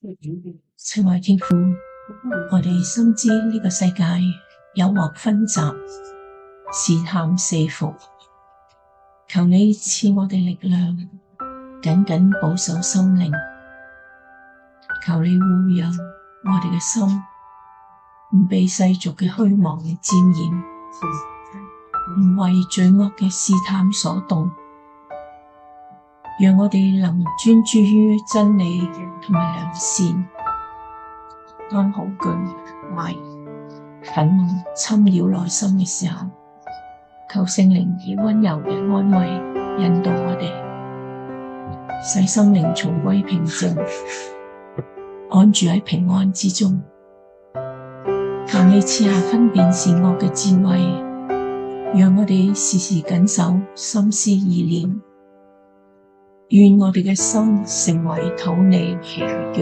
親愛天父，我哋深知呢個世界誘惑紛雜，試探四伏，求你賜我哋力量，緊緊保守心靈。求你護佑我哋嘅心，唔被世俗嘅虛妄嘅沾染，唔為罪惡嘅試探所動，讓我哋能專注於真理同埋良善。當恐懼、懷疑、憤怒侵擾內心嘅時候，求聖靈以溫柔嘅安慰引導我哋，使心靈重歸平靜，安住喺平安之中。求你賜下分辨善惡嘅智慧，讓我哋時時謹守心思意念，願我哋嘅心成為討你喜悅嘅